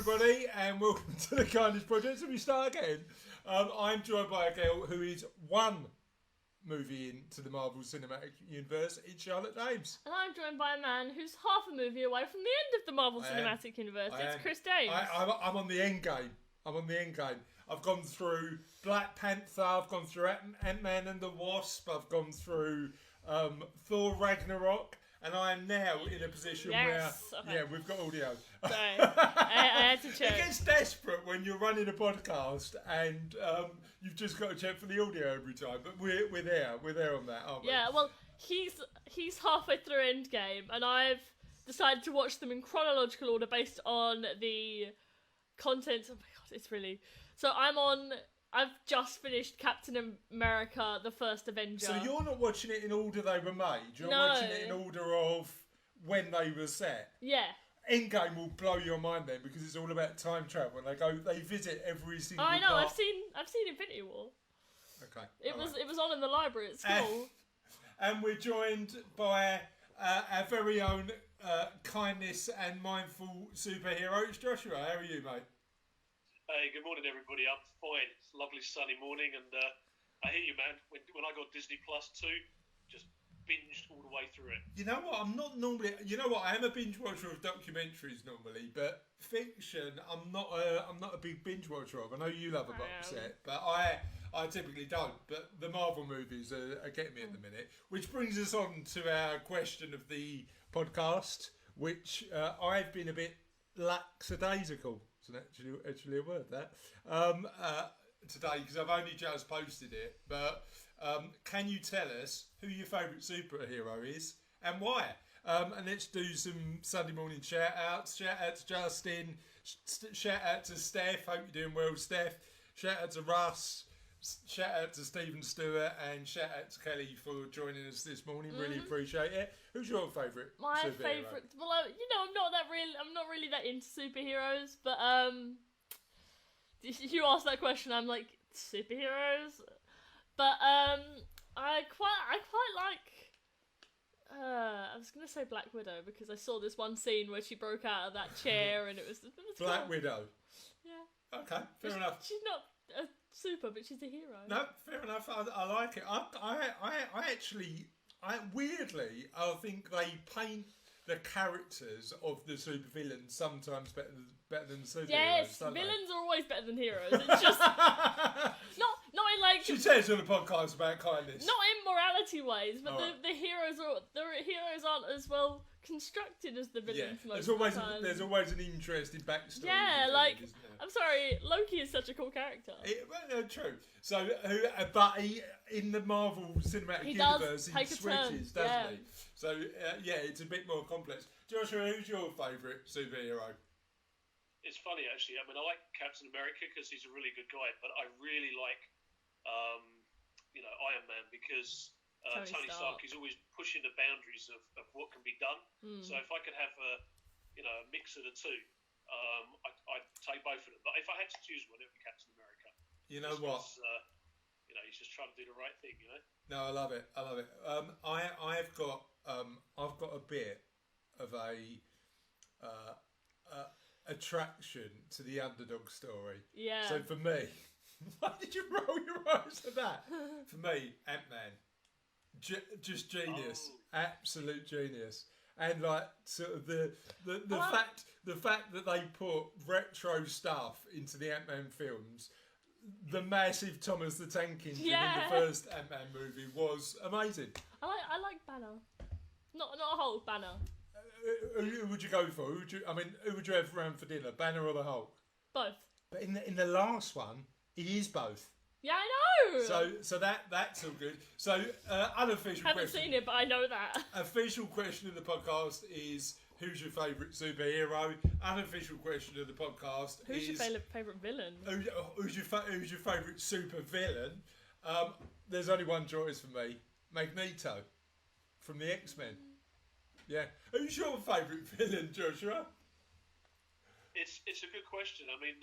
everybody, and welcome to the Kindness Project. So we start again. I'm joined by a girl who is one movie into the Marvel Cinematic Universe. It's Charlotte James. And I'm joined by a man who's half a movie away from the end of the Marvel Cinematic Universe. It's Chris Dames. I'm on the end game. I've gone through Black Panther, I've gone through Ant-Man and the Wasp, I've gone through Thor Ragnarok, and I am now in a position where we've got audio. Sorry, I had to check. It gets desperate when you're running a podcast and you've just got to check for the audio every time. But we're there on that, aren't we? Yeah, well, he's halfway through Endgame, and I've decided to watch them in chronological order based on the content. Oh my god, it's really... So I've just finished Captain America, the First Avenger. So you're not watching it in order they were made? You're watching it in order of when they were set? Yeah. Endgame will blow your mind then, because it's all about time travel. They visit every single I know, part. I've seen Infinity War. Okay. It was on in the library at school. And we're joined by our very own kindness and mindful superhero. It's Joshua. How are you, mate? Hey, good morning, everybody. I'm fine. It's a lovely sunny morning, and I hear you, man. When I got Disney Plus 2, just binged all the way through it. You know what? I'm not normally. You know what? I am a binge watcher of documentaries normally, but fiction, I'm not a big binge watcher of. I know you love a box set, but I typically don't. But the Marvel movies are getting me at the minute, which brings us on to our question of the podcast, which I've been a bit lackadaisical. It's actually a word, that. Today, because I've only just posted it. But can you tell us who your favourite superhero is and why? And let's do some Sunday morning shout-outs. Shout-out to Justin. Shout-out to Steph. Hope you're doing well, Steph. Shout-out to Russ. Shout-out to Stephen Stewart. And shout-out to Kelly for joining us this morning. Really appreciate it. Who's your favourite superhero? My favourite... Well, I'm not really that into superheroes, but you asked that question, I'm like, superheroes? But I quite like... I was going to say Black Widow, because I saw this one scene where she broke out of that chair, and it was Black cool. Widow? Yeah. Okay, fair enough. She's not a super, but she's a hero. No, fair enough. I like it. I actually... weirdly, I think they paint the characters of the supervillains sometimes better than the superheroes. Yes, villains are always better than heroes. It's just not in like... She says on a podcast about kindness. Not in morality ways, but the heroes aren't as well constructed as the villains most of the time. There's always an interesting backstory. Yeah, like, I'm sorry, Loki is such a cool character. True. So, in the Marvel Cinematic Universe, he switches, doesn't he? So, it's a bit more complex. Joshua, who's your favourite superhero? It's funny, actually. I mean, I like Captain America because he's a really good guy, but I really like, Iron Man because Tony Stark is always pushing the boundaries of what can be done. So if I could have a mix of the two, I'd take both of them. But if I had to choose one, it would be Captain America. You know what? He's just trying to do the right thing. No, I love it. I've got a bit of a attraction to the underdog story. Yeah. So for me, why did you roll your eyes at that? For me, Ant-Man, just genius, absolute genius, and like sort of the fact that they put retro stuff into the Ant-Man films. The massive Thomas the Tank Engine in the first Ant-Man movie was amazing. I like Banner, not a Hulk, Banner. Who would you go for? Who would you have around for dinner, Banner or the Hulk? Both. But in the last one, he is both. Yeah, I know. So that's all good. So unofficial. Haven't seen it, but I know that. Official question of the podcast is: who's your favourite superhero? Unofficial question of the podcast who's your favourite villain? Who's your favourite super villain? There's only one choice for me: Magneto from the X-Men. Yeah. Who's your favourite villain, Joshua? It's a good question. I mean,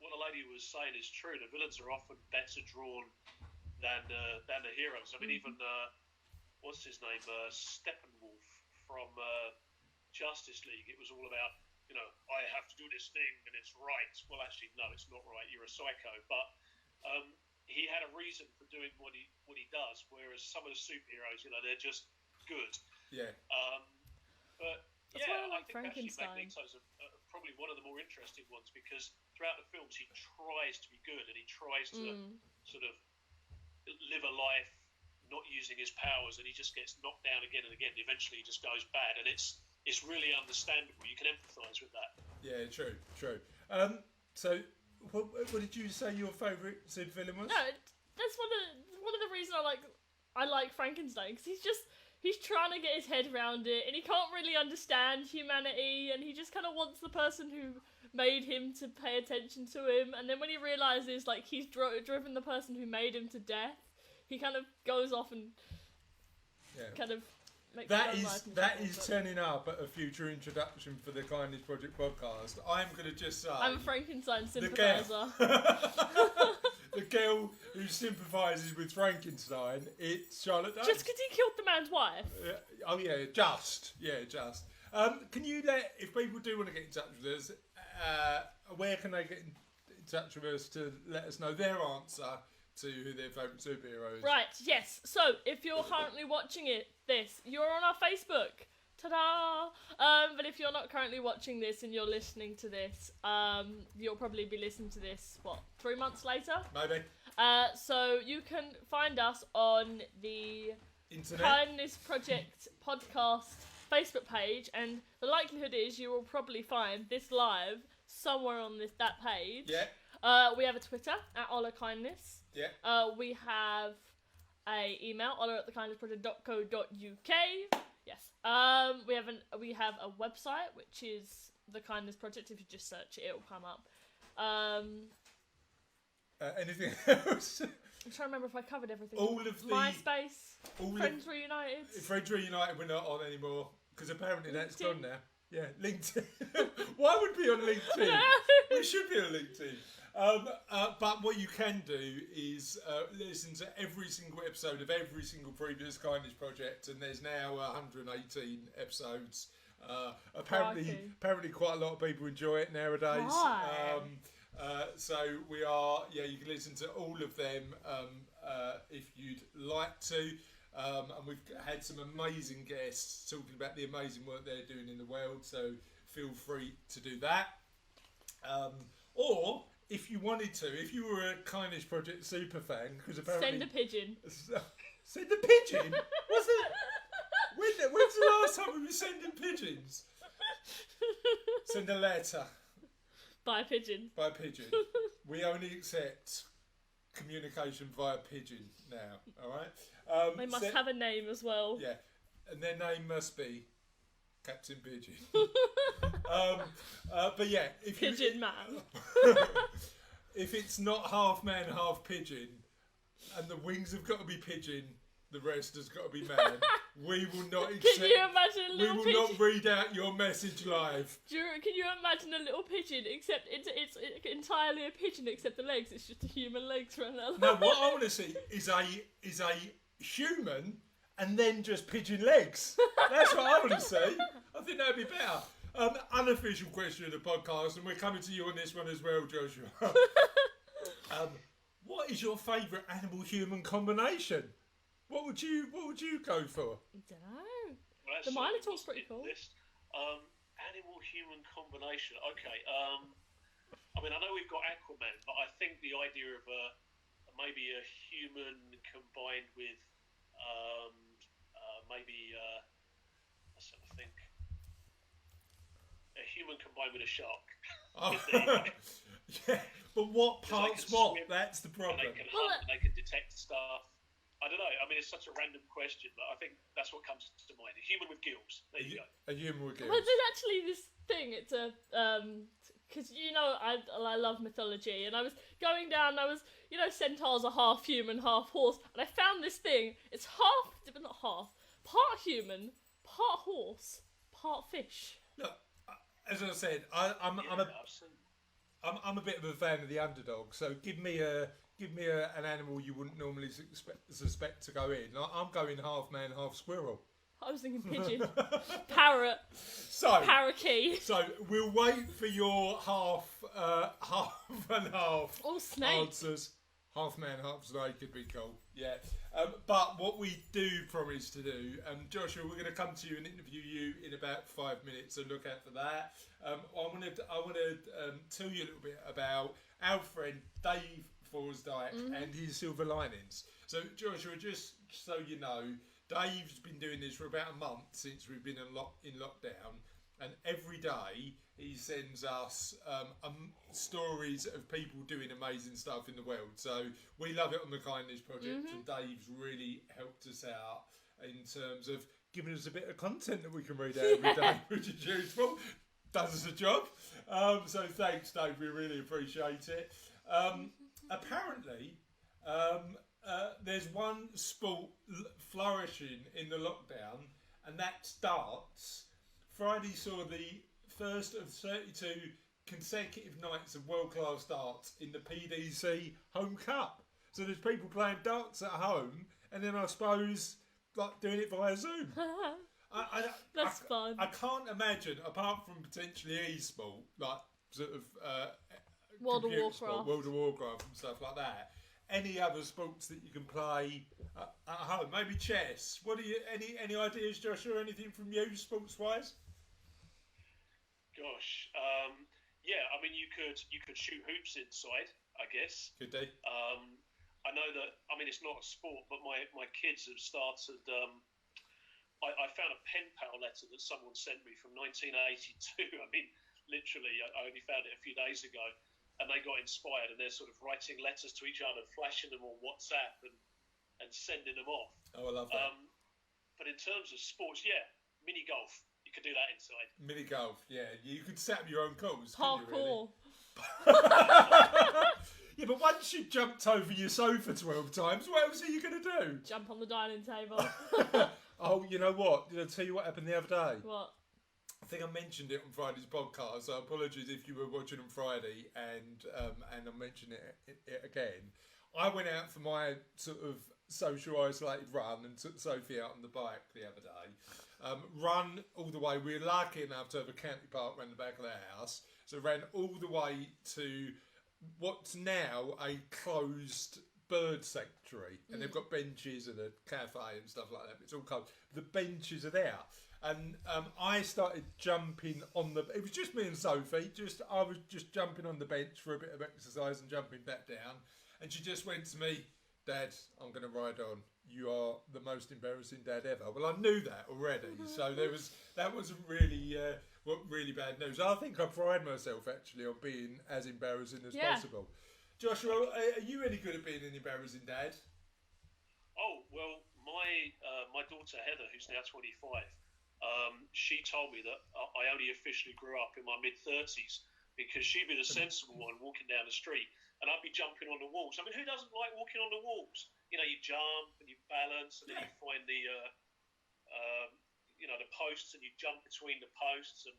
what the lady was saying is true. The villains are often better drawn than the heroes. I mean, even what's his name, Steppenwolf from Justice League. It was all about I have to do this thing and it's right. Well, actually, no, it's not right. You're a psycho. But he had a reason for doing what he does, whereas some of the superheroes, they're just good. Yeah. But that's yeah, why I like think actually Frankenstein. Magneto's probably one of the more interesting ones, because throughout the films he tries to be good and he tries to sort of live a life not using his powers, and he just gets knocked down again and again. Eventually, he just goes bad, and it's really understandable. You can empathise with that. Yeah, true. So, what did you say your favourite supervillain was? No, that's one of the reasons I like Frankenstein, because he's trying to get his head around it, and he can't really understand humanity, and he just kind of wants the person who made him to pay attention to him, and then when he realises, he's driven the person who made him to death, he kind of goes off and kind of makes that is turning up at a future introduction for the Kindness Project podcast. I'm going to just say... I'm a Frankenstein sympathiser. The girl who sympathises with Frankenstein, it's Charlotte Danes. Just because he killed the man's wife. Just. Can you if people do want to get in touch with us, where can they get in touch with us to let us know their answer to who their favourite superhero is? Right, yes. So, if you're currently watching you're on our Facebook. Ta-da! But if you're not currently watching this and you're listening to this, you'll probably be listening to this, 3 months later? Maybe. So you can find us on the Internet. Kindness Project podcast Facebook page, and the likelihood is you will probably find this live somewhere on that page. Yeah. We have a Twitter at OlaKindness. Yeah. We have a email, ola@thekindnessproject.co.uk. Yes. We have a website, which is The Kindness Project. If you just search it, it'll come up. Anything else? I'm trying to remember if I covered everything. All of the MySpace, Friends Reunited. Friends Reunited, we're not on anymore because apparently that's gone now. Yeah, LinkedIn. Why would we be on LinkedIn? We should be on LinkedIn. But what you can do is listen to every single episode of every single previous Kindness Project, and there's now 118 episodes. Apparently quite a lot of people enjoy it nowadays. So we are, you can listen to all of them if you'd like to. And we've had some amazing guests talking about the amazing work they're doing in the world, so feel free to do that. Or if you wanted to, if you were a Kindness Project super fan, because apparently... Send a pigeon. Send a pigeon? What's that? When's the last time we were sending pigeons? Send a letter. By pigeon. By pigeon. We only accept communication via pigeon now, alright? They must have a name as well. Yeah, and their name must be Captain Pigeon. But yeah, Pigeon Man. If it's not half man, half pigeon, and the wings have got to be pigeon, the rest has got to be man. We will not accept. Can you imagine a little pigeon? We will not read out your message live. Can you imagine a little pigeon? Except it's entirely a pigeon, except the legs. It's just a human legs running along. No, what I want to see is a human and then just pigeon legs. That's what I want to see. I think that'd be better. Unofficial question of the podcast, and we're coming to you on this one as well, Joshua. What is your favourite animal-human combination? What would you go for? I don't know. Well, the Minotaur's pretty cool. Animal-human combination. Okay. I mean, I know we've got Aquaman, but I think the idea of maybe a human combined with let's have a think. A human combined with a shark. Oh. Yeah, but what parts what? That's the problem. They can hunt, they can detect stuff. I don't know. I mean, it's such a random question, but I think that's what comes to mind. A human with gills. There you go. A human with gills. Well, there's actually this thing. It's a because I love mythology, and I was going down. Centaurs are half human, half horse, and I found this thing. It's part human, part horse, part fish. Look, as I said, I'm a bit of a fan of the underdog. So give me an animal you wouldn't normally suspect to go in. I'm going half man, half squirrel. I was thinking pigeon. Parrot. Parakeet. So we'll wait for your half and half or snake answers. Half man, half snake could be cool. Yeah. But what we do promise to do, Joshua, we're going to come to you and interview you in about 5 minutes, so look out for that. I want to tell you a little bit about our friend Dave Forsdyke and his silver linings. So Joshua, just so you know, Dave's been doing this for about a month since we've been in lockdown, and every day he sends us stories of people doing amazing stuff in the world. So we love it on the Kindness Project, and Dave's really helped us out in terms of giving us a bit of content that we can read out every day, which is useful. Does us a job. So thanks, Dave. We really appreciate it. Apparently, there's one sport flourishing in the lockdown, and that's darts. Friday saw the first of 32 consecutive nights of world-class darts in the PDC Home Cup. So there's people playing darts at home, and then I suppose like doing it via Zoom. That's fun. I can't imagine, apart from potentially e-sport, like sort of World of Warcraft, and stuff like that, any other sports that you can play at home. Maybe chess. What are you? Any ideas, Joshua? Anything from you, sports-wise? Gosh, yeah. I mean, you could shoot hoops inside, I guess. Could they? I know that. I mean, it's not a sport, but my kids have started. I found a pen pal letter that someone sent me from 1982. I mean, literally, I only found it a few days ago, and they got inspired, and they're sort of writing letters to each other, flashing them on WhatsApp, and sending them off. Oh, I love that. But in terms of sports, yeah, mini golf. You could do that inside. Mini golf, yeah. You could set up your own course. Parkour. Yeah, but once you've jumped over your sofa 12 times, what else are you going to do? Jump on the dining table. Oh, you know what? Did I tell you what happened the other day? What? I think I mentioned it on Friday's podcast, so apologies if you were watching on Friday and I mentioned it again. I went out for my sort of social isolated run and took Sophie out on the bike the other day. Run all the way. We were lucky enough to have a county park around the back of the house, so ran all the way to what's now a closed bird sanctuary, and they've got benches and a cafe and stuff like that. But it's all closed. The benches are there, and I started jumping on the. It was just me and Sophie. I was just jumping on the bench for a bit of exercise and jumping back down, and she just went to me, "Dad, I'm going to ride on. You are the most embarrassing dad ever." Well, I knew that already, so that wasn't really really bad news. I think I pride myself actually on being as embarrassing as possible. Joshua, are you any good at being an embarrassing dad? Oh well, my daughter Heather, who's now 25, she told me that I only officially grew up in my mid-30s because she'd be the sensible one walking down the street, and I'd be jumping on the walls. I mean, who doesn't like walking on the walls? You know, you jump and you balance, and then you find the posts, and you jump between the posts, and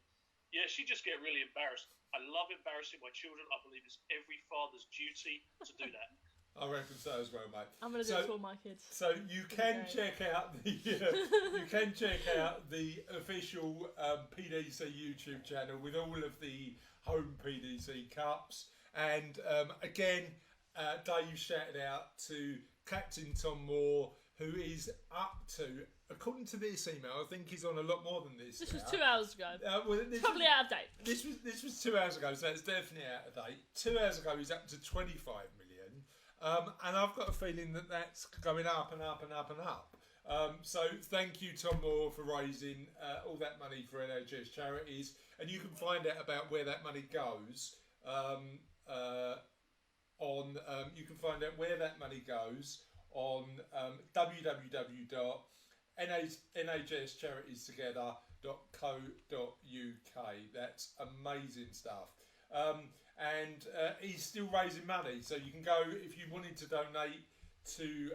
yeah, she just get really embarrassed. I love embarrassing my children. I believe it's every father's duty to do that. I reckon so as well, mate. I'm going to do it to all my kids. So you can check out the official PDC YouTube channel with all of the home PDC cups, and again, Dave shouted out to Captain Tom Moore, who is up to, according to this email, I think he's on a lot more than this. This was 2 hours ago. This probably out of date. This was 2 hours ago, so it's definitely out of date. 2 hours ago, he's up to 25 million, and I've got a feeling that that's going up and up and up and up. So thank you, Tom Moore, for raising all that money for NHS charities, and you can find out about where that money goes on www.nhscharitiestegether.co.uk. That's amazing stuff. And he's still raising money, so you can go, if you wanted to donate to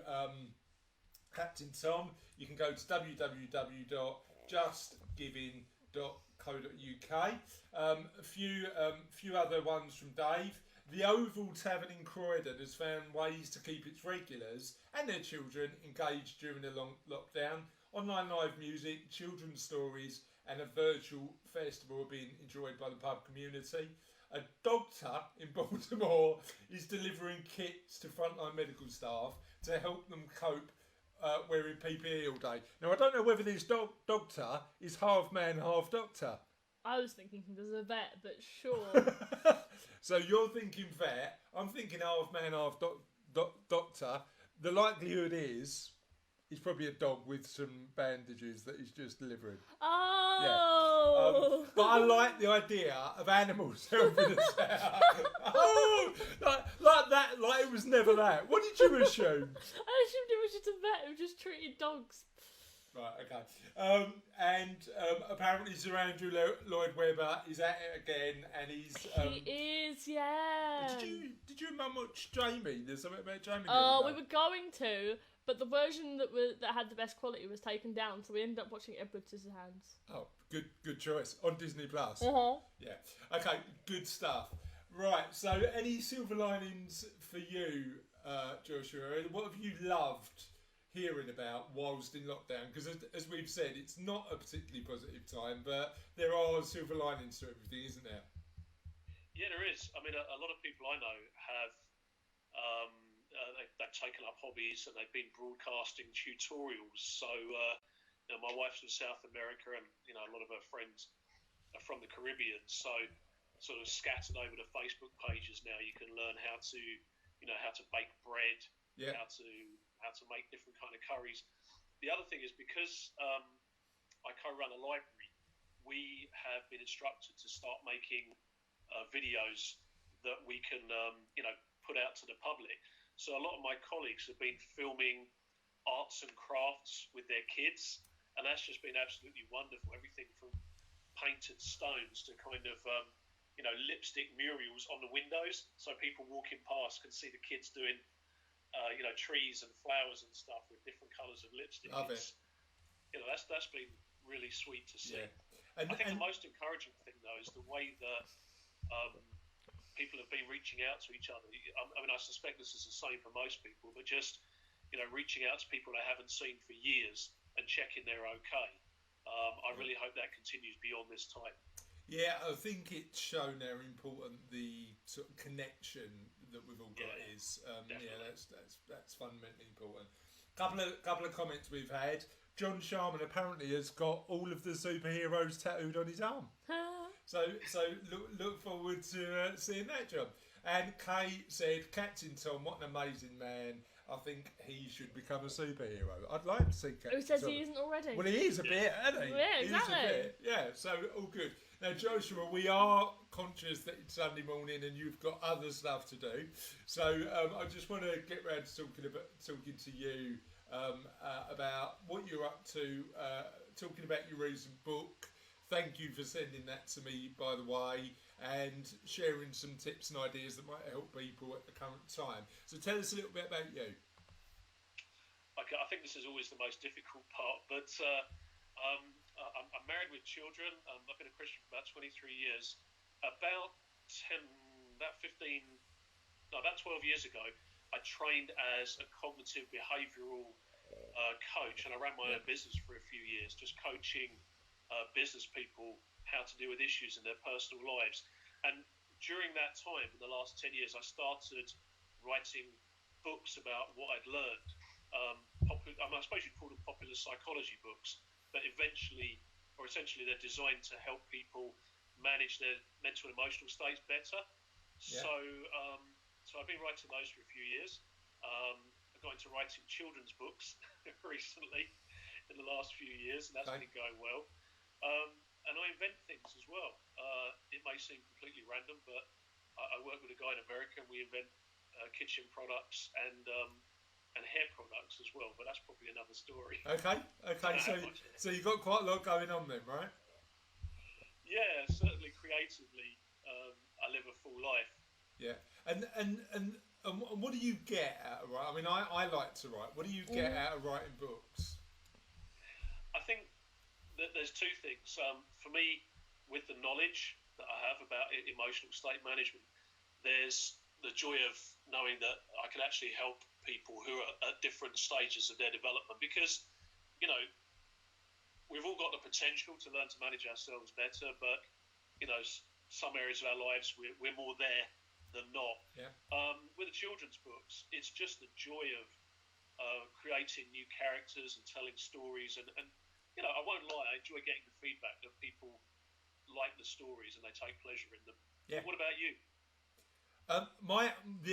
Captain Tom, you can go to www.justgiving.co.uk. A few other ones from Dave. The Oval Tavern in Croydon has found ways to keep its regulars and their children engaged during the long lockdown. Online live music, children's stories and a virtual festival are being enjoyed by the pub community. A doctor in Baltimore is delivering kits to frontline medical staff to help them cope wearing PPE all day. Now, I don't know whether this doctor is half man, half doctor. I was thinking there's a vet, but sure. So you're thinking vet, I'm thinking half man, half doctor. The likelihood is he's probably a dog with some bandages that he's just delivering. Oh! Yeah. But I like the idea of animals helping us out. Oh, like that, like it was never that. What did you assume? I assumed it was just a vet who just treated dogs. Right, okay. And apparently Sir Andrew Lloyd Webber is at it again, and he's... he is, yeah. Did you watch Jamie? There's something about Jamie. Oh, we were going to, but the version that had the best quality was taken down, so we ended up watching Edward Scissorhands. Oh, good choice. On Disney Plus. Uh-huh. Yeah. Okay, good stuff. Right, so any silver linings for you, Joshua? What have you loved hearing about whilst in lockdown? Because as we've said, it's not a particularly positive time, but there are silver linings to everything, isn't there? Yeah, there is. I mean, a lot of people I know have they've taken up hobbies and they've been broadcasting tutorials. So my wife's from South America, and a lot of her friends are from the Caribbean. So sort of scattered over the Facebook pages now, you can learn how to how to bake bread, how to make different kind of curries. The other thing is, because I co-run a library, we have been instructed to start making videos that we can put out to the public. So a lot of my colleagues have been filming arts and crafts with their kids, and that's just been absolutely wonderful. Everything from painted stones to kind of lipstick murals on the windows, so people walking past can see the kids doing trees and flowers and stuff with different colours of lipstick. Love it. That's been really sweet to see. Yeah. And the most encouraging thing though is the way that people have been reaching out to each other. I mean, I suspect this is the same for most people, but just reaching out to people they haven't seen for years and checking they're okay. I really hope that continues beyond this time. Yeah, I think it's shown how important the sort of connection that we've all got is. That's fundamentally important. Couple of comments we've had. John Sharman apparently has got all of the superheroes tattooed on his arm. So look forward to seeing that, John. And Kay said, Captain Tom, what an amazing man. I think he should become a superhero. I'd like to see Captain Tom. Who says he isn't already? Well, he is a bit, isn't he? Yeah, exactly. He is a bit. Yeah, so all good. Now, Joshua, we are conscious that it's Sunday morning and you've got other stuff to do. So I just want to get round to talking to you about what you're up to, talking about your recent book. Thank you for sending that to me, by the way, and sharing some tips and ideas that might help people at the current time. So tell us a little bit about you. Okay, I think this is always the most difficult part, but I'm married with children. I've been a Christian for about 23 years. About 12 years ago, I trained as a cognitive behavioural coach, and I ran my own business for a few years, just coaching business people how to deal with issues in their personal lives. And during that time, in the last 10 years, I started writing books about what I'd learned. I suppose you'd call them popular psychology books, but essentially they're designed to help people manage their mental and emotional states better. Yeah. So I've been writing those for a few years. I've got into writing children's books recently in the last few years, and that's been going well. And I invent things as well. It may seem completely random, but I work with a guy in America, and we invent kitchen products and hair products as well. But that's probably another story. Okay. So you've got quite a lot going on then, right? Yeah, certainly creatively, I live a full life. Yeah, and what do you get out of writing? I mean, I like to write. What do you get out of writing books? I think that there's two things. For me, with the knowledge that I have about emotional state management, there's the joy of knowing that I can actually help people who are at different stages of their development, because, you know, we've all got the potential to learn to manage ourselves better, but, you know, some areas of our lives we're more there than not. Yeah. With the children's books, it's just the joy of creating new characters and telling stories, and you know, I won't lie, I enjoy getting the feedback that people like the stories and they take pleasure in them. Yeah. What about you?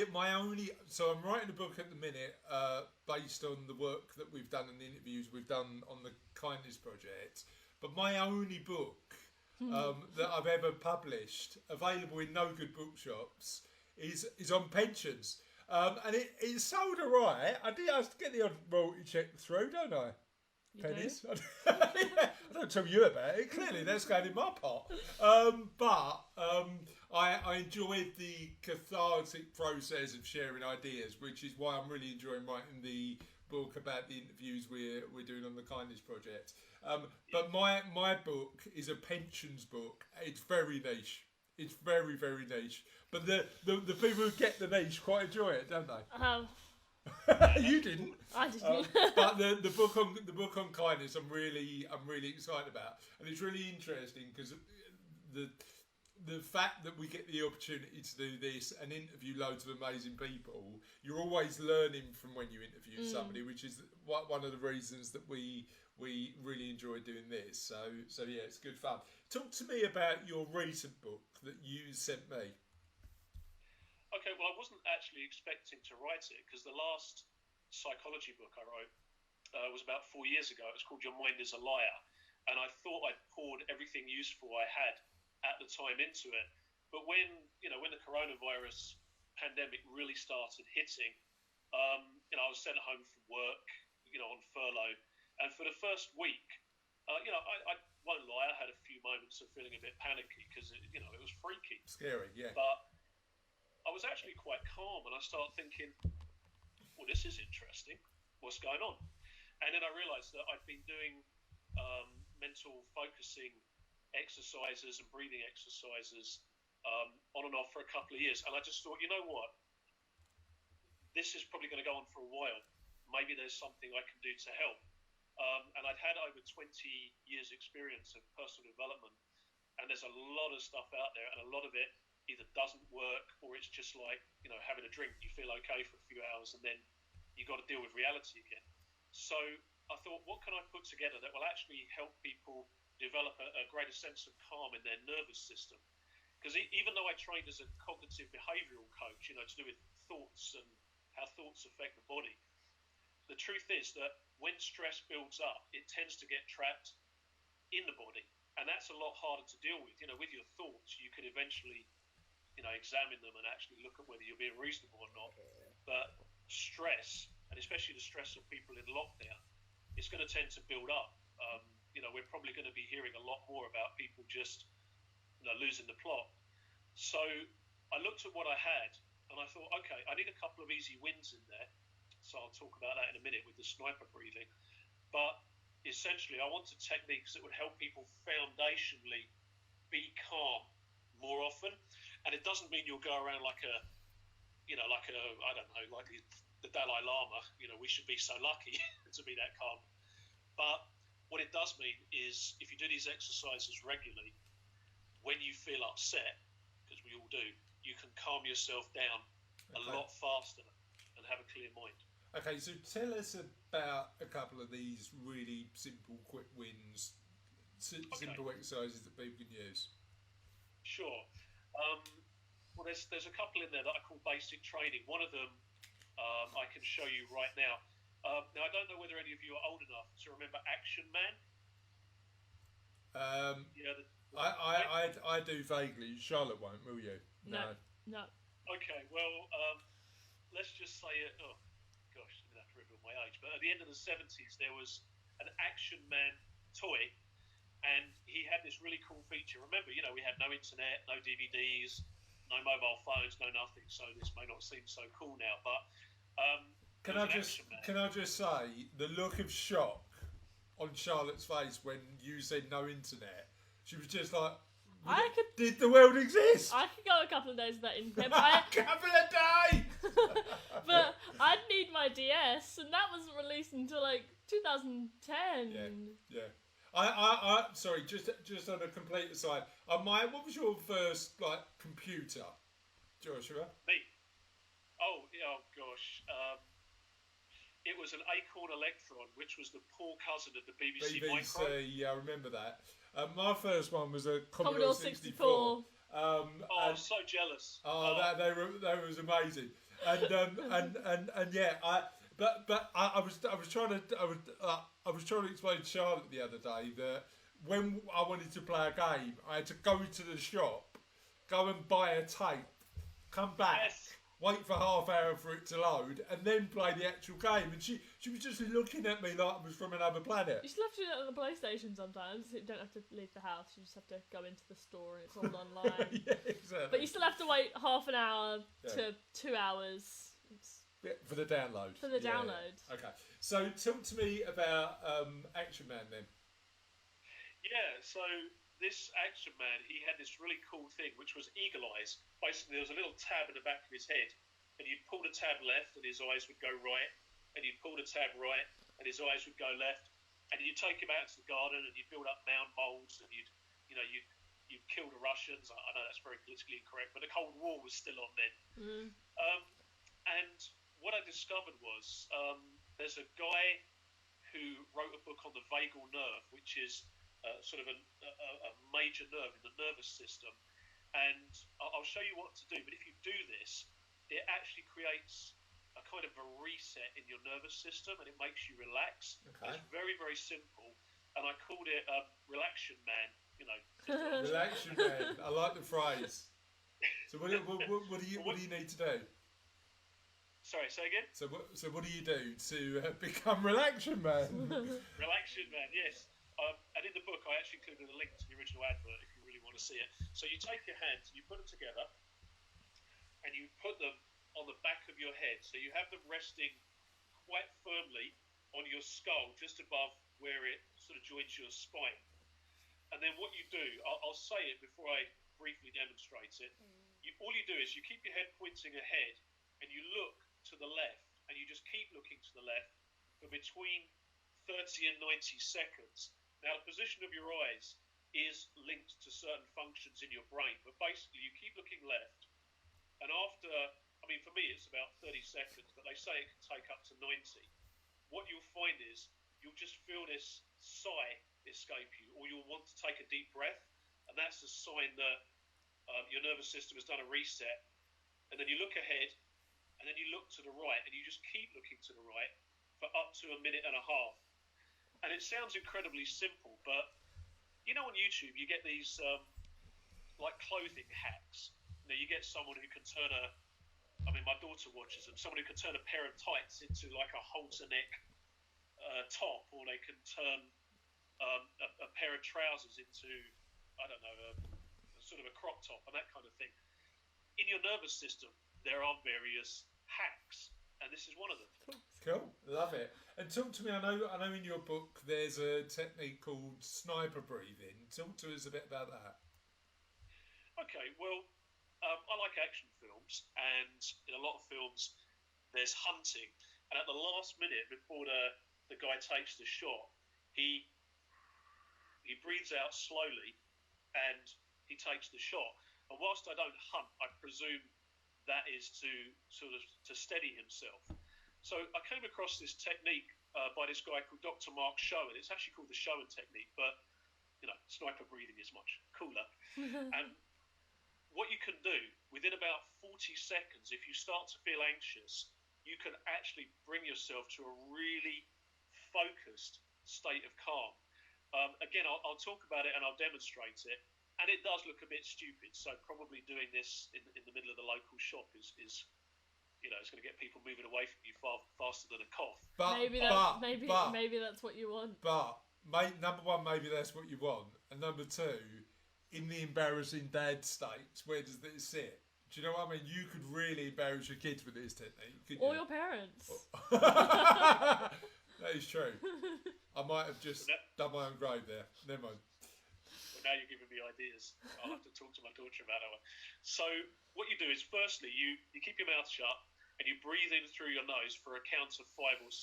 My only, so I'm writing a book at the minute based on the work that we've done and the interviews we've done on the Kindness Project, but my only book that I've ever published, available in no good bookshops, is on pensions, and it sold alright. I have to get the odd royalty check through, don't I? Pennies. I don't tell you about it. Clearly, that's going in my pot. But I enjoyed the cathartic process of sharing ideas, which is why I'm really enjoying writing the book about the interviews we're doing on the Kindness Project. But my book is a pensions book. It's very niche. It's very, very niche. But the people who get the niche quite enjoy it, don't they? You didn't. I didn't. But the book on kindness, I'm really excited about, and it's really interesting because the fact that we get the opportunity to do this and interview loads of amazing people, you're always learning from when you interview somebody, which is one of the reasons that we really enjoy doing this. So yeah, it's good fun. Talk to me about your recent book that you sent me. Okay, well, I wasn't actually expecting to write it, because the last psychology book I wrote was about 4 years ago. It was called Your Mind is a Liar. And I thought I'd poured everything useful I had at the time into it. But when the coronavirus pandemic really started hitting, I was sent home from work, on furlough. And for the first week, I won't lie, I had a few moments of feeling a bit panicky, because, it was freaky. Scary, yeah. But I was actually quite calm, and I started thinking, well, this is interesting. What's going on? And then I realised that I'd been doing mental focusing exercises and breathing exercises on and off for a couple of years. And I just thought, you know what? This is probably going to go on for a while. Maybe there's something I can do to help. And I'd had over 20 years experience of personal development, and there's a lot of stuff out there, and a lot of it either doesn't work, or it's just like, having a drink. You feel okay for a few hours, and then you got to deal with reality again. So I thought, what can I put together that will actually help people develop a greater sense of calm in their nervous system? Because even though I trained as a cognitive behavioural coach, to do with thoughts and how thoughts affect the body, the truth is that when stress builds up, it tends to get trapped in the body, and that's a lot harder to deal with. With your thoughts, you can eventually examine them and actually look at whether you're being reasonable or not. But stress, and especially the stress of people in lockdown, it's going to tend to build up. We're probably going to be hearing a lot more about people just losing the plot. So I looked at what I had, and I thought, okay, I need a couple of easy wins in there. So I'll talk about that in a minute with the sniper breathing. But essentially, I wanted techniques that would help people foundationally be calm more often. And it doesn't mean you'll go around like the Dalai Lama. We should be so lucky to be that calm. But what it does mean is, if you do these exercises regularly, when you feel upset, because we all do, you can calm yourself down a lot faster and have a clear mind. Okay, so tell us about a couple of these really simple, quick wins, simple exercises that people can use. Sure. Well, there's a couple in there that I call basic training. One of them I can show you right now. Now, I don't know whether any of you are old enough to remember Action Man. I do vaguely. Charlotte won't, will you? No. Okay, well, let's just say it. Oh, gosh, I'm going to have to reveal my age. But at the end of the 70s, there was an Action Man toy, and he had this really cool feature. Remember, we had no internet, no DVDs, no mobile phones, no nothing. So this may not seem so cool now, but can I just say the look of shock on Charlotte's face when you said no internet? She was just like, Did the world exist? I could go a couple of days without internet, A couple of days! but I'd need my DS, and that wasn't released until like 2010. Yeah. I sorry, just on a complete aside, what was your first computer, Joshua? Me? Oh gosh. It was an Acorn Electron, which was the poor cousin of the BBC Micro. Yeah, I remember that. My first one was a Commodore 64. I'm so jealous. That was amazing. And yeah, I was trying to explain to Charlotte the other day that when I wanted to play a game, I had to go into the shop, go and buy a tape, come back. Yes. Wait for half hour for it to load, and then play the actual game. And she was just looking at me like I was from another planet. You still have to do that on the PlayStation sometimes. You don't have to leave the house. You just have to go into the store and it's all online. Yeah, exactly. But you still have to wait half an hour to 2 hours. For the download. For the download. Okay. So talk to me about Action Man then. Yeah, so this Action Man, he had this really cool thing, which was eagle eyes. Basically, there was a little tab in the back of his head, and you'd pull the tab left, and his eyes would go right, and you'd pull the tab right, and his eyes would go left, and you'd take him out to the garden, and you'd build up mound molds, and you'd kill the Russians. I know that's very politically incorrect, but the Cold War was still on then. Mm. And what I discovered was there's a guy who wrote a book on the vagal nerve, which is sort of a major nerve in the nervous system. And I'll show you what to do. But if you do this, it actually creates a kind of a reset in your nervous system, and it makes you relax. Okay. It's very, very simple. And I called it Relaction Man. Relaction Man. I like the phrase. So what do you need to do? Sorry, say again? So what do you do to become Relaction Man? Relaction Man, yes. And in the book, I actually included a link to the original advert if you really want to see it. So you take your hands, you put them together, and you put them on the back of your head. So you have them resting quite firmly on your skull, just above where it sort of joins your spine. And then what you do, I'll say it before I briefly demonstrate it. All you do is you keep your head pointing ahead, and you look to the left, and you just keep looking to the left for between 30 and 90 seconds. Now, the position of your eyes is linked to certain functions in your brain, but basically you keep looking left, and after, for me it's about 30 seconds, but they say it can take up to 90. What you'll find is you'll just feel this sigh escape you, or you'll want to take a deep breath, and that's a sign that your nervous system has done a reset. And then you look ahead, and then you look to the right, and you just keep looking to the right for up to a minute and a half. And it sounds incredibly simple, but on YouTube you get these clothing hacks. You get someone who can turn my daughter watches them. Someone who can turn a pair of tights into like a halter neck top, or they can turn a pair of trousers into sort of a crop top and that kind of thing. In your nervous system, there are various hacks, and this is one of them. Cool, love it. And talk to me. I know in your book there's a technique called sniper breathing. Talk to us a bit about that. Okay, well, I like action films, and in a lot of films there's hunting, and at the last minute before the guy takes the shot, he breathes out slowly, and he takes the shot. And whilst I don't hunt, I presume that is to steady himself. So I came across this technique by this guy called Dr. Mark Schoen. It's actually called the Schoen technique, but sniper breathing is much cooler. And what you can do within about 40 seconds, if you start to feel anxious, you can actually bring yourself to a really focused state of calm. Again, I'll talk about it and I'll demonstrate it. And it does look a bit stupid, so probably doing this in the middle of the local shop is it's going to get people moving away from you far faster than a cough. Maybe that's what you want. But number one, maybe that's what you want, and number two, in the embarrassing dad state, where does this sit? Do you know what I mean? You could really embarrass your kids with this technique, couldn't or you? your parents. That is true. I might have just done my own grave there. Never mind. now you're giving me ideas. I'll have to talk to my daughter about that one. So what you do is, firstly, you keep your mouth shut and you breathe in through your nose for a count of 5 or 6.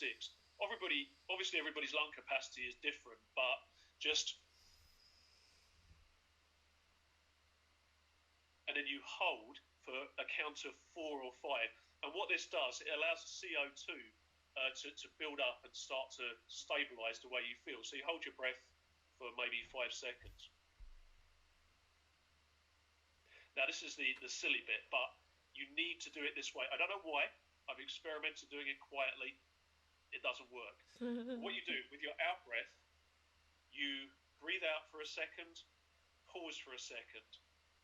Obviously, everybody's lung capacity is different, but just... And then you hold for a count of 4 or 5. And what this does, it allows the CO2 to build up and start to stabilise the way you feel. So you hold your breath for maybe 5 seconds. Now, this is the silly bit, but you need to do it this way. I don't know why. I've experimented doing it quietly. It doesn't work. What you do with your out breath, you breathe out for a second, pause for a second.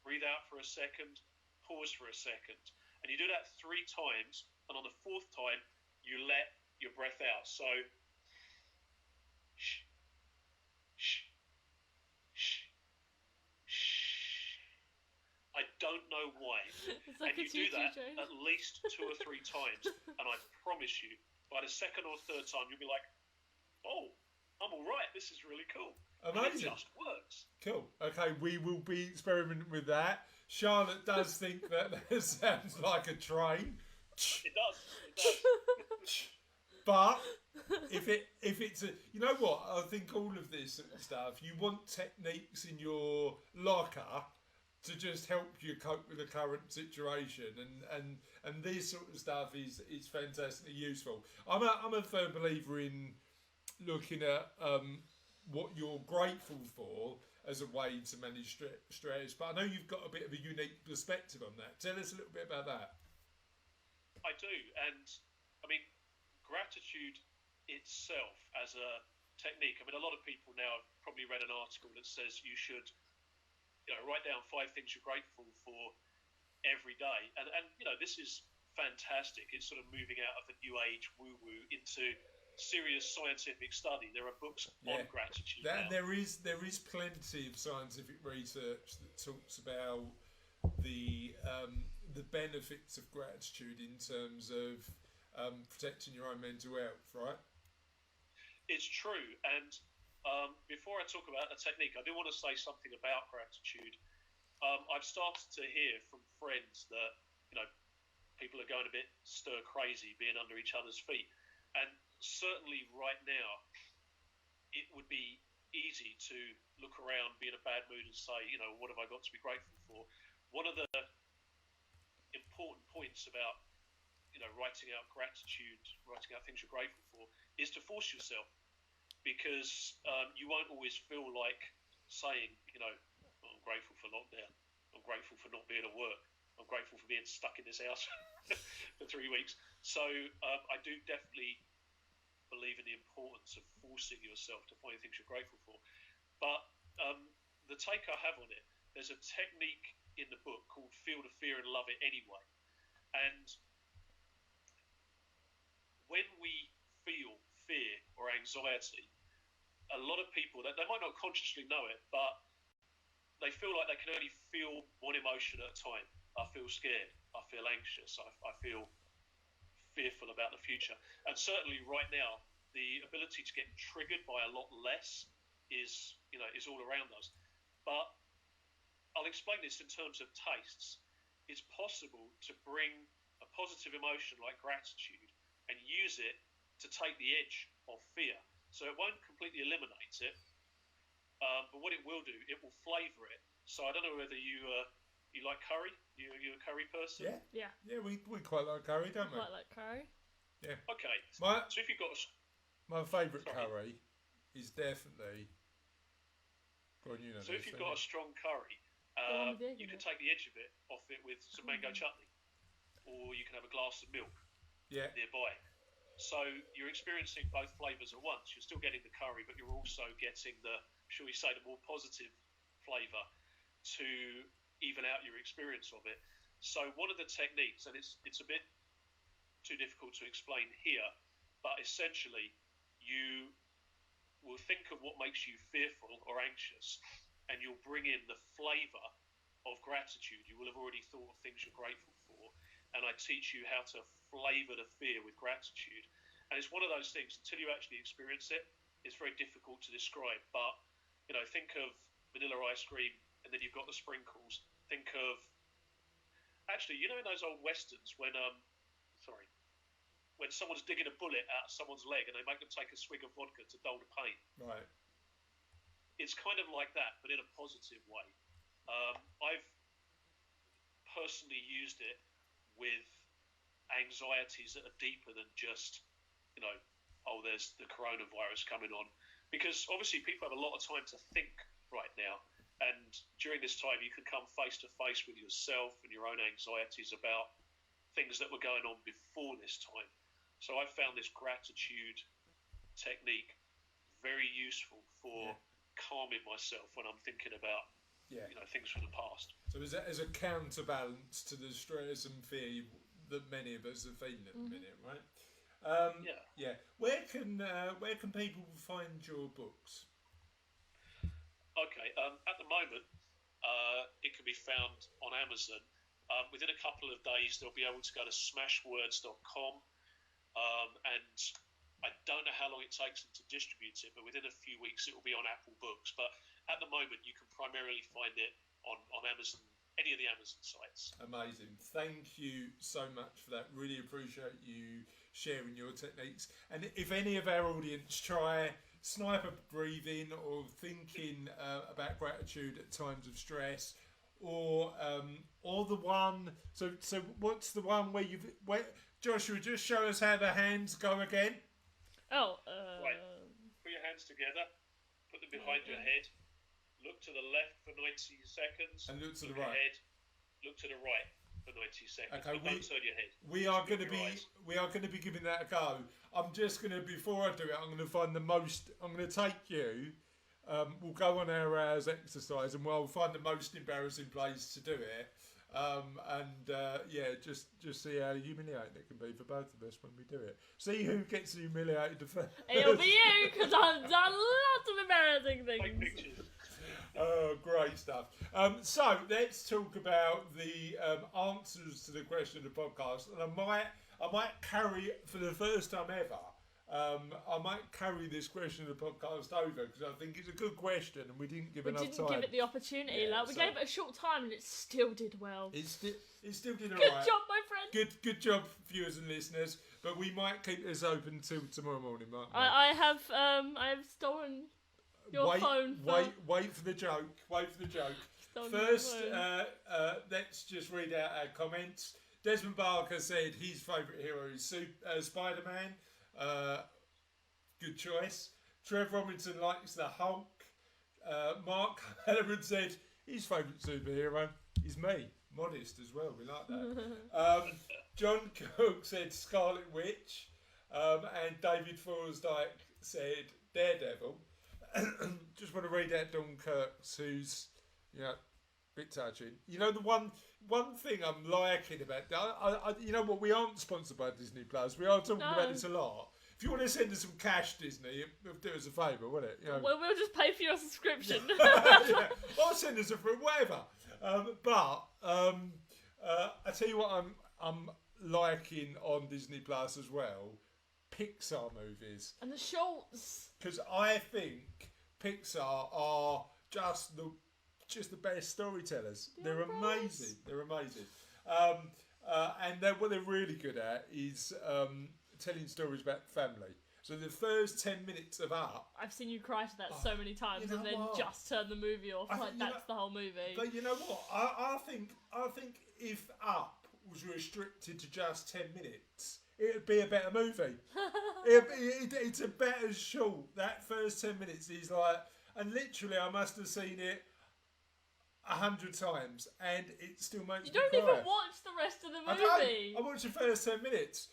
Breathe out for a second, pause for a second. And you do that 3 times, and on the 4th time, you let your breath out. So, shh, shh, shh, shh. I don't know why. Like and you do that at least 2 or 3 times, and I promise you, by the 2nd or 3rd time, you'll be like, oh, I'm all right. This is really cool. Amazing. It just works. Cool. Okay, we will be experimenting with that. Charlotte does think that sounds like a train. It does. But if it's a, you know what? I think all of this sort of stuff, you want techniques in your locker to just help you cope with the current situation, and this sort of stuff is fantastically useful. I'm a firm believer in looking at what you're grateful for as a way to manage stress, but I know you've got a bit of a unique perspective on that. Tell us a little bit about that. I do, and I mean, gratitude itself as a technique. I mean, a lot of people now have probably read an article that says you should, write down 5 things you're grateful for every day, and this is fantastic. It's sort of moving out of the new age woo-woo into serious scientific study. There are books on gratitude now. There is plenty of scientific research that talks about the benefits of gratitude in terms of protecting your own mental health, right? It's true. And before I talk about a technique, I do want to say something about gratitude. I've started to hear from friends that people are going a bit stir crazy, being under each other's feet, and certainly right now, it would be easy to look around, be in a bad mood and say, what have I got to be grateful for? One of the important points about, writing out gratitude, writing out things you're grateful for, is to force yourself, because you won't always feel like saying, I'm grateful for lockdown, I'm grateful for not being at work, I'm grateful for being stuck in this house for 3 weeks. So I do definitely believe in the importance of forcing yourself to find things you're grateful for. But the take I have on it, there's a technique in the book called Feel the Fear and Love It Anyway. And when we feel fear or anxiety, a lot of people, they might not consciously know it, but they feel like they can only feel one emotion at a time. I feel scared, I feel anxious, I feel fearful about the future. And certainly right now, the ability to get triggered by a lot less is all around us. But I'll explain this in terms of tastes. It's possible to bring a positive emotion like gratitude and use it to take the edge of fear. So it won't completely eliminate it, but what it will do, it will flavour it. So I don't know whether you like curry. You a curry person? Yeah. We quite like curry, don't we? Quite like curry. Yeah. Okay. So if you've got my favourite curry is definitely. Go on, so if you've got a strong curry, you can take the edge of it off it with some mango chutney, or you can have a glass of milk nearby. So you're experiencing both flavours at once. You're still getting the curry, but you're also getting the, shall we say, the more positive flavour to even out your experience of it. So one of the techniques, and it's a bit too difficult to explain here, but essentially you will think of what makes you fearful or anxious, and you'll bring in the flavour of gratitude. You will have already thought of things you're grateful for, and I teach you how to flavour the fear with gratitude. And it's one of those things, until you actually experience it, it's very difficult to describe. But think of vanilla ice cream, and then you've got the sprinkles. Think of, actually, you know, in those old westerns when when someone's digging a bullet out of someone's leg and they make them take a swig of vodka to dull the pain. Right. It's kind of like that, but in a positive way. I've personally used it with anxieties that are deeper than just, you know, oh, there's the coronavirus coming on. Because obviously people have a lot of time to think right now. And during this time, you can come face to face with yourself and your own anxieties about things that were going on before this time. So I found this gratitude technique very useful for calming myself when I'm thinking about things from the past. So as a counterbalance to the stress and fear that many of us are feeling at the minute, right? Yeah. Where can people find your books? Okay. At the moment, it can be found on Amazon. Within a couple of days, they'll be able to go to smashwords.com. And I don't know how long it takes them to distribute it, but within a few weeks it will be on Apple Books. But at the moment, you can primarily find it on Amazon, any of the Amazon sites. Amazing. Thank you so much for that. Really appreciate you sharing your techniques. And if any of our audience try sniper breathing or thinking about gratitude at times of stress, or the one, so what's the one where Joshua, just show us how the hands go again. Right. Put your hands together, put them behind your head, look to the left for 90 seconds, and look to the right. Ahead, look to the right for 90 seconds. Okay, don't turn your head. We are going to be giving that a go. I'm just going to, before I do it, I'm going to take you. We'll go on our hours exercise and we'll find the most embarrassing place to do it. Just see how humiliating it can be for both of us when we do it. See who gets humiliated first. It'll be you, because I've done lots of embarrassing things. Take pictures. Oh, great stuff. So let's talk about the answers to the question of the podcast, and I might carry, for the first time ever, I might carry this question of the podcast over because I think it's a good question and we didn't give enough time. We didn't give it the opportunity. We gave it a short time and it still did well. It still did all right. Good job, my friend. Good job, viewers and listeners. But we might keep this open till tomorrow morning, mightn't we? I have stolen your phone. Wait for the joke. Wait for the joke. First, let's just read out our comments. Desmond Barker said his favourite hero is Spider-Man. Good choice. Trev Robinson likes the Hulk. Mark Halloran said his favourite superhero is me. Modest as well, we like that. John Cook said Scarlet Witch. And David Forsdyke said Daredevil. Just want to read out Dunkirk's, who's, a bit touching. You know, the one thing I'm liking about, you know what, we aren't sponsored by Disney Plus. We are talking about this a lot. If you want to send us some cash, Disney, do us a favour, won't it? Well, we'll just pay for your subscription. Or send us a free, whatever. I tell you what, I'm liking on Disney Plus as well. Pixar movies and the shorts. Because I think Pixar are just the best storytellers. They're amazing. They're amazing. And what they're really good at is telling stories about family. So the first 10 minutes of Up, I've seen you cry to that so many times, and then just turn the movie off. That's the whole movie. But you know what? I think if Up was restricted to just 10 minutes, it'd be a better movie. It's a better short. That first 10 minutes is like, and literally I must have seen it 100 times, and it still makes me cry. You don't even watch the rest of the movie. I watch the first 10 minutes,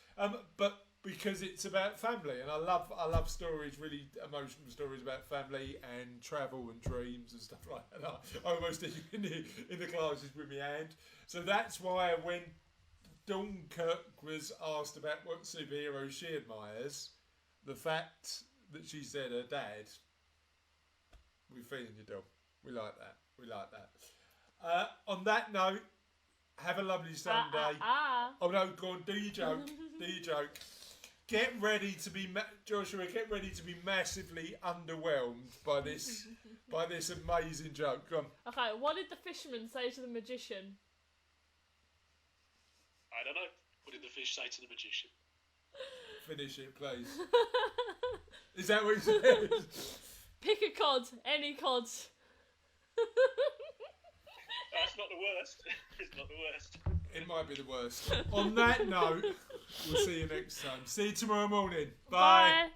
but because it's about family, and I love stories, really emotional stories about family and travel and dreams and stuff like that. I almost did in the classes with my hand. So that's why when Dunkirk was asked about what superhero she admires, the fact that she said her dad, we're feeling you, Dom. We like that. On that note, have a lovely Sunday. Oh no, go on, do your joke. get ready to be Joshua. Get ready to be massively underwhelmed by this amazing joke. Go on. Okay, what did the fisherman say to the magician? I don't know. What did the fish say to the magician? Finish it, please. Is that what he said? Pick a cod, any cod. That's not the worst. It's not the worst. It might be the worst. On that note, we'll see you next time. See you tomorrow morning. Bye. Bye.